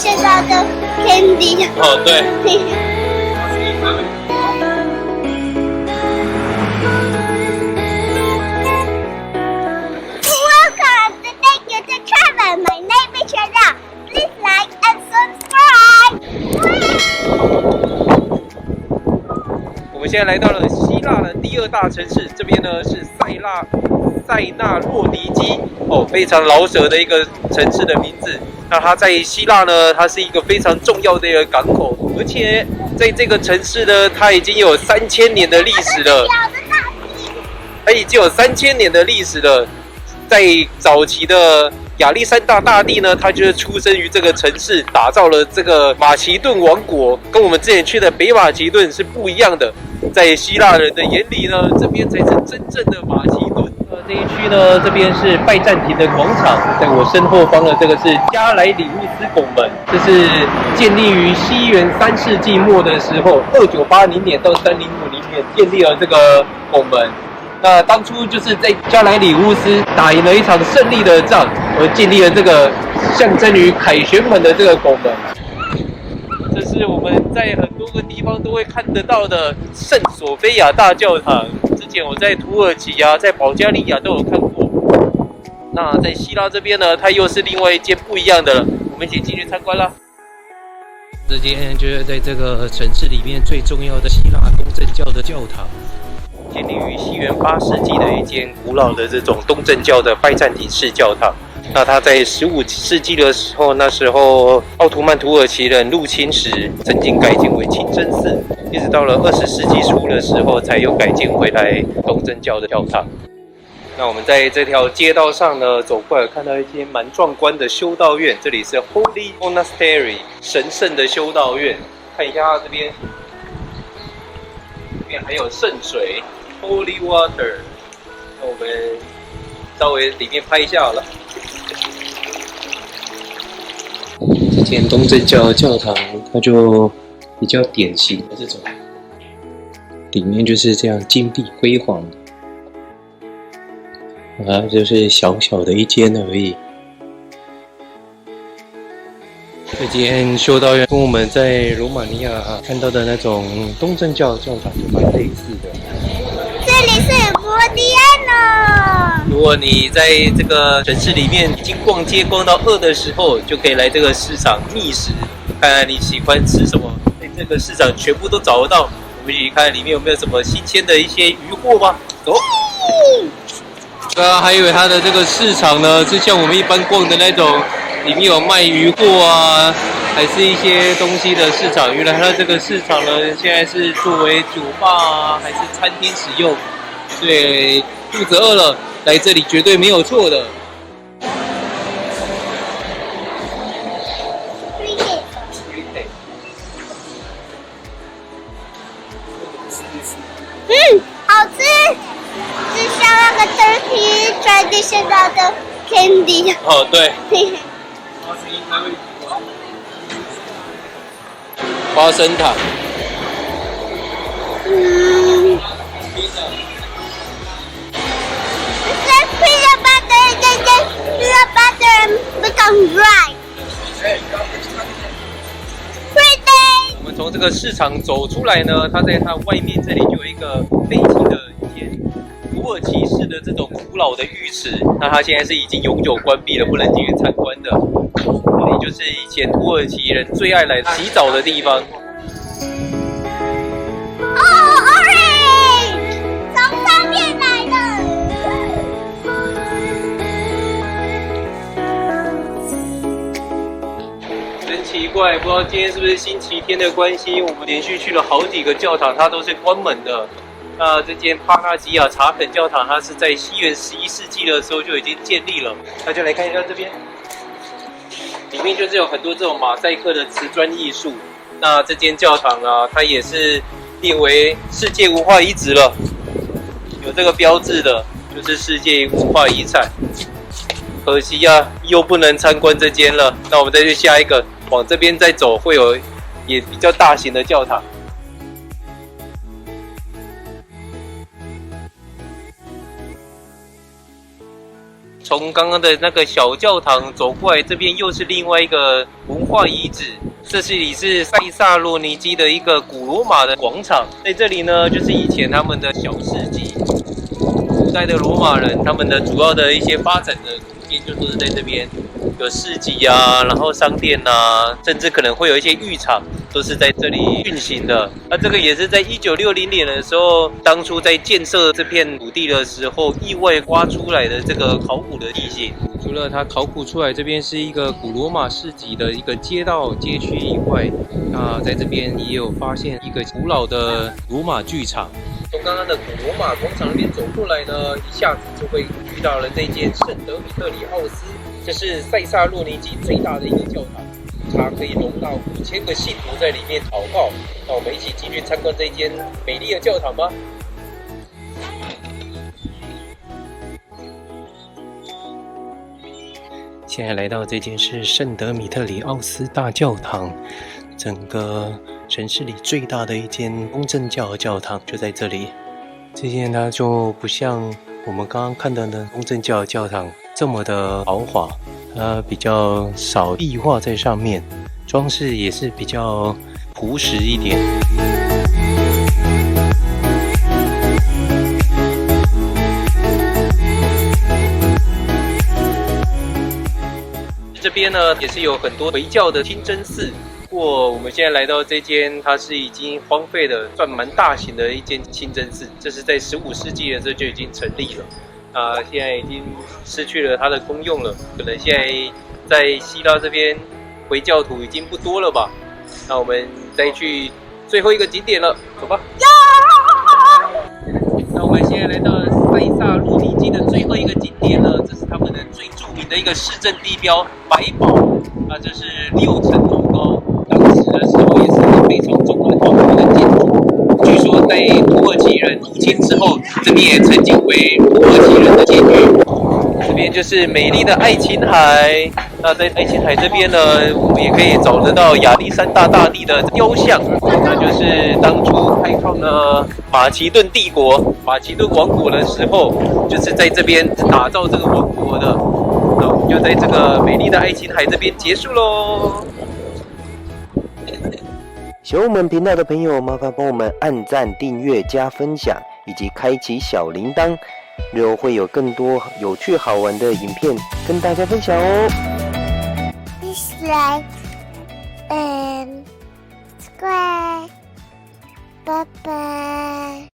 现在的 Candy。哦，对。Welcome to Thank You to Travel. My name is Shana. Please like and subscribe. 我们现在来到了希腊的第二大城市，这边呢是塞纳洛迪基哦，非常老舍的一个城市的名字。那它在希腊呢，它是一个非常重要的一个港口，而且在这个城市呢，它已经有3000年的历史了。它已经有3000年的历史了。在早期的亚历山大大帝呢，他就是出生于这个城市，打造了这个马其顿王国，跟我们之前去的北马其顿是不一样的。在希腊人的眼里呢，这边才是真正的马其顿。这一区呢，这边是拜占庭的广场，在我身后方的这个是加莱里乌斯拱门，这是建立于西元3世纪末的时候，2980年到300年建立了这个拱门。那当初就是在加莱里乌斯打赢了一场胜利的仗，而建立了这个象征于凯旋门的这个拱门。这是我们在很多个地方都会看得到的圣索菲亚大教堂。之前我在土耳其啊，在保加利亚都有看过。那在希腊这边呢，它又是另外一间不一样的了。我们一起进去参观啦。这间就是在这个城市里面最重要的希腊东正教的教堂。建立于西元8世纪的一间古老的这种东正教的拜占庭式教堂。那它在15世纪的时候，那时候奥图曼土耳其人入侵时，曾经改建为清真寺，一直到了20世纪初的时候，才又改建回来东正教的教堂。那我们在这条街道上呢，走过来看到一间蛮壮观的修道院，这里是 Holy Monastery 神圣的修道院。看一下这边还有圣水 Holy Water， 那我们稍微里面拍一下好了。这间东正教教堂，它就比较典型的这种，里面就是这样金碧辉煌的，就是小小的一间而已。这间修道院跟我们在罗马尼亚看到的那种东正教教堂是蛮类似的。这里是摩迪安诺。如果你在这个城市里面已经逛街逛到饿的时候，就可以来这个市场觅食，看看你喜欢吃什么，在这个市场全部都找得到。我们一起看里面有没有什么新鲜的一些鱼货吧。走。刚刚还以为它的这个市场呢，是像我们一般逛的那种，里面有卖鱼货啊，还是一些东西的市场。原来它这个市场呢，现在是作为酒吧啊，还是餐厅使用。对，肚子饿了，来这里绝对没有错的。好吃，就像那个 Turkey traditional 的 candy。哦，对。花生糖。Let's peanut butter, then peanut butter become dry. Pretty. 我们从这个市场走出来呢，它在它外面这里就有一个废弃的以前土耳其式的这种古老的浴池，那它现在是已经永久关闭了，不能进去参观的。这里就是以前土耳其人最爱来洗澡的地方。Oh, orange! 从上面来的。真奇怪，不知道今天是不是星期天的关系，我们连续去了好几个教堂，它都是关门的。那这间帕纳吉亚查肯教堂，它是在西元11世纪的时候就已经建立了。大家来看一下这边，里面就是有很多这种马赛克的瓷砖艺术。那这间教堂啊，它也是列为世界文化遗址了，有这个标志的，就是世界文化遗产。可惜啊，又不能参观这间了。那我们再去下一个，往这边再走，会有也比较大型的教堂。从刚刚的那个小教堂走过来，这边又是另外一个文化遗址。这里是塞萨洛尼基的一个古罗马的广场，在这里呢，就是以前他们的小市集。古代的罗马人，他们的主要的一些发展的空间就是在这边，有市集啊，然后商店啊，甚至可能会有一些浴场，都是在这里运行的。那这个也是在1960年的时候，当初在建设这片土地的时候，意外挖出来的这个考古的地形。除了它考古出来这边是一个古罗马市集的一个街道街区以外，那在这边也有发现一个古老的罗马剧场。从刚刚的古罗马广场那边走过来呢，一下子就会遇到了这间圣德米特里奥斯，这是塞萨洛尼基最大的一个教堂，它可以容纳5000个信徒在里面祷告。那我们一起进去参观这间美丽的教堂吧。现在来到这间是圣德米特里奥斯大教堂，整个城市里最大的一间东正教的教堂就在这里。这间它就不像我们刚刚看到的东正教的教堂这么的豪华，它比较少壁画在上面，装饰也是比较朴实一点。这边呢也是有很多回教的清真寺，不过我们现在来到这间，它是已经荒废的，算蛮大型的一间清真寺。这是在15世纪的时候就已经成立了，现在已经失去了它的功用了。可能现在在希腊这边回教徒已经不多了吧？那我们再去最后一个景点了，走吧。那我们现在来到塞萨洛尼基的最后一个景点了，这是他们的最著名的一个市政地标白堡，这是6层楼高，当时的时候也是非常壮观的建筑。据说在土耳其人入侵之后，这边也曾经为土耳其人的监狱。这边就是美丽的爱琴海。那在爱琴海这边呢，我们也可以找得到亚历山大大帝的雕像，那就是当初开创了马其顿帝国、马其顿王国的时候，就是在这边打造这个王国的。那我们就在这个美丽的爱琴海这边结束喽。喜欢我们频道的朋友，麻烦帮我们按赞、订阅、加分享，以及开启小铃铛，日后会有更多有趣好玩的影片跟大家分享哦。Please like and subscribe. Bye bye.